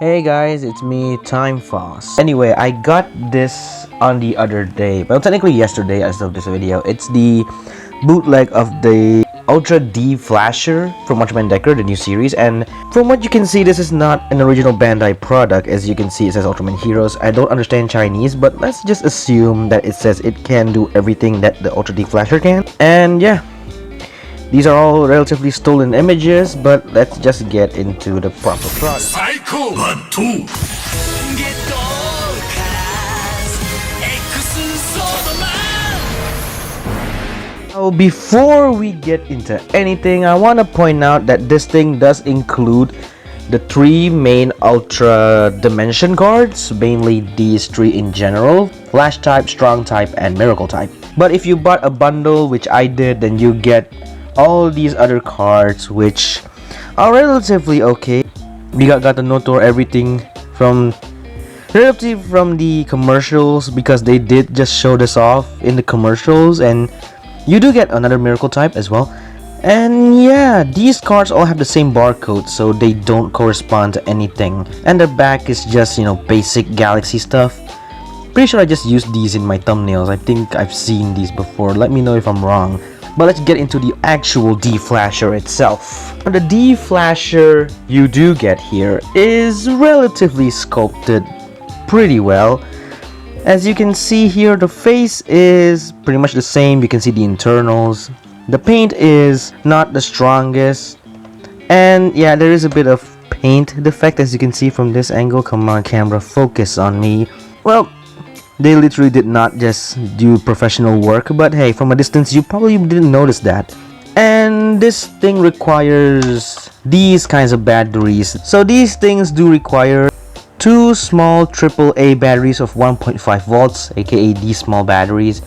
Hey guys, it's me, THINH. Anyway, I got this on the other day, well technically yesterday as of this video. It's the bootleg of the Ultra D Flasher from Ultraman Decker, the new series, and from what you can see, this is not an original Bandai product. As you can see, it says Ultraman Heroes. I don't understand Chinese, but let's just assume that it says it can do everything that the Ultra D Flasher can. And yeah, these are all relatively stolen images, but let's just get into the proper product. Now, before we get into anything, I want to point out that this thing does include the three main Ultra Dimension cards, mainly these three in general: Flash type, Strong type, and Miracle type. But if you bought a bundle, which I did, then you get all these other cards, which are relatively okay. We got the Notor everything from the commercials, because they did just show this off in the commercials, and you do get another Miracle type as well. And yeah, these cards all have the same barcode, so they don't correspond to anything. And the back is just, you know, basic Galaxy stuff. Pretty sure I just used these in my thumbnails. I think I've seen these before. Let me know if I'm wrong. But let's get into the actual D Flasher itself. The D Flasher you do get here is relatively sculpted pretty well. As you can see here, the face is pretty much the same. You can see the internals. The paint is not the strongest. And yeah, there is a bit of paint defect, as you can see from this angle. Come on, camera, focus on me. Well, they literally did not just do professional work, but hey, from a distance you probably didn't notice that. And this thing requires these kinds of batteries. So these things do require two small AAA batteries of 1.5 volts, aka these small batteries.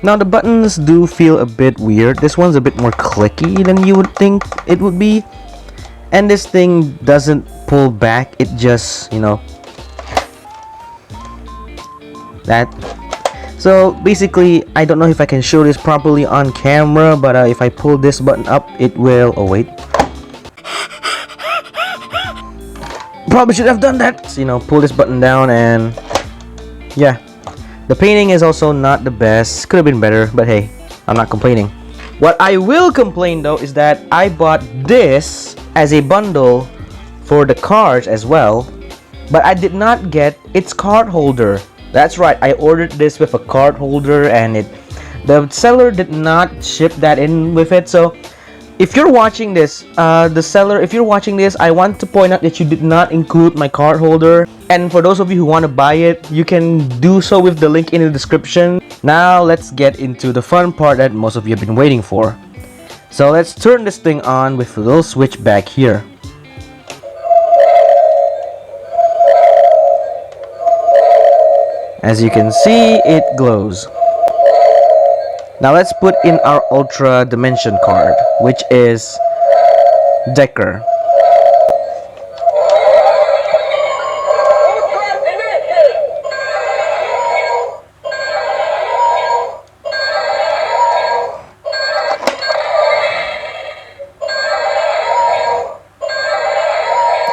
Now the buttons do feel a bit weird. This one's a bit more clicky than you would think it would be. And this thing doesn't pull back, it just, you know, that. So basically, I don't know if I can show this properly on camera, but if I pull this button up, it will, oh wait, probably should have done that. So, you know, pull this button down, and yeah, the painting is also not the best. Could have been better, but hey, I'm not complaining. What I will complain though is that I bought this as a bundle for the cards as well, but I did not get its card holder. That's right, I ordered this with a card holder, and the seller did not ship that in with it. So if you're watching this, if you're watching this, I want to point out that you did not include my card holder. And for those of you who want to buy it, you can do so with the link in the description. Now let's get into the fun part that most of you have been waiting for. So let's turn this thing on with a little switch back here. As you can see, it glows. Now let's put in our Ultra Dimension card, which is Decker.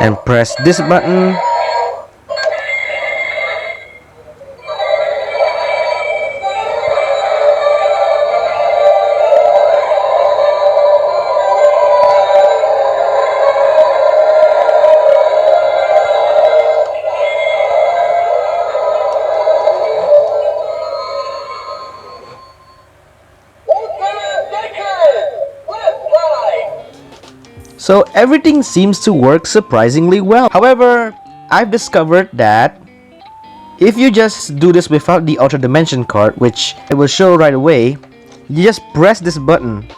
And press this button. So everything seems to work surprisingly well. However, I've discovered that if you just do this without the Ultra Dimension card, which I will show right away, you just press this button.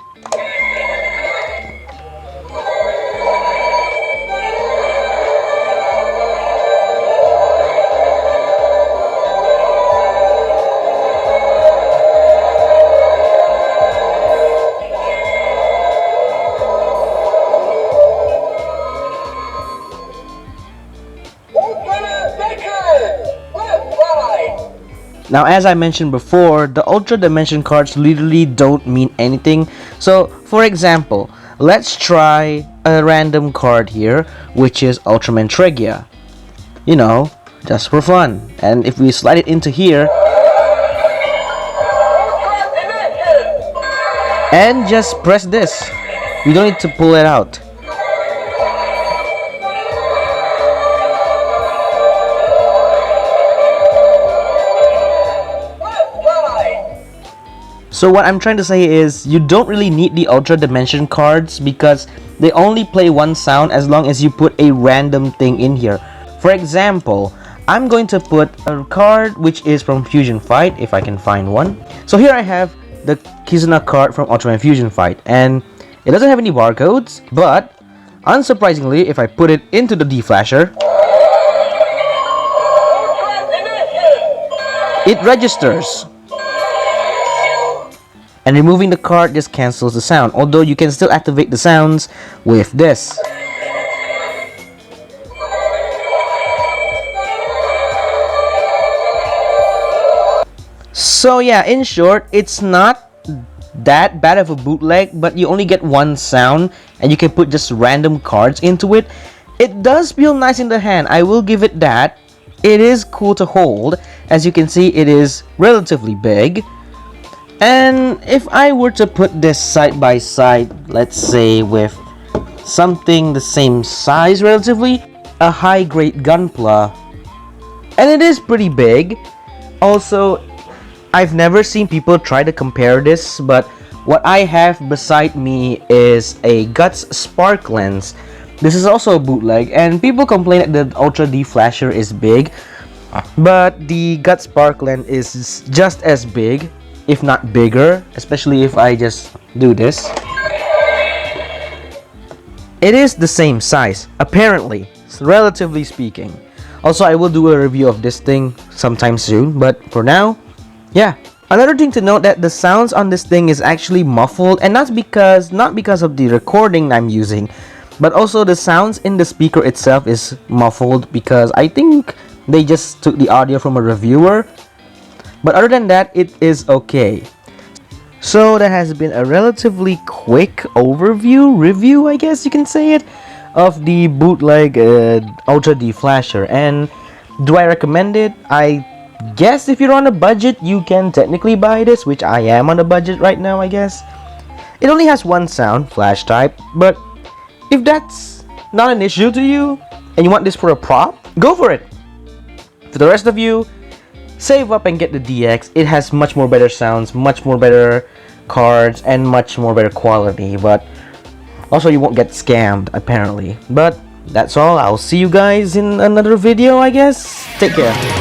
Now, as I mentioned before, the Ultra Dimension cards literally don't mean anything. So, for example, let's try a random card here, which is Ultraman Tregia. you know, just for fun. And if we slide it into here and just press this, we don't need to pull it out. So what I'm trying to say is, you don't really need the Ultra Dimension cards because they only play one sound as long as you put a random thing in here. For example, I'm going to put a card which is from Fusion Fight, if I can find one. So here I have the Kizuna card from Ultraman Fusion Fight, and it doesn't have any barcodes, but unsurprisingly, if I put it into the D-Flasher, it registers. And removing the card just cancels the sound, although you can still activate the sounds with this. So yeah, in short, it's not that bad of a bootleg, but you only get one sound and you can put just random cards into it. It does feel nice in the hand, I will give it that. It is cool to hold. As you can see, it is relatively big. And if I were to put this side by side, let's say with something the same size relatively, a high grade Gunpla, and it is pretty big. Also, I've never seen people try to compare this, but what I have beside me is a Guts Spark Lens. This is also a bootleg, and people complain that the Ultra D-Flasher is big, but the Guts Spark Lens is just as big, if not bigger, especially if I just do this. It is the same size, apparently, relatively speaking. Also, I will do a review of this thing sometime soon, but for now, yeah. Another thing to note that the sounds on this thing is actually muffled, and not because of the recording I'm using, but also the sounds in the speaker itself is muffled because I think they just took the audio from a reviewer. But other than that, it is okay. So that has been a relatively quick review, I guess you can say it, of the bootleg Ultra D-Flasher. And do I recommend it? I guess if you're on a budget, you can technically buy this, which I am on a budget right now, I guess. It only has one sound, flash type, but if that's not an issue to you, and you want this for a prop, go for it. For the rest of you, save up and get the DX. It has much more better sounds, much more better cards, and much more better quality, but also you won't get scammed apparently. But that's all. I'll see you guys in another video, I guess. Take care.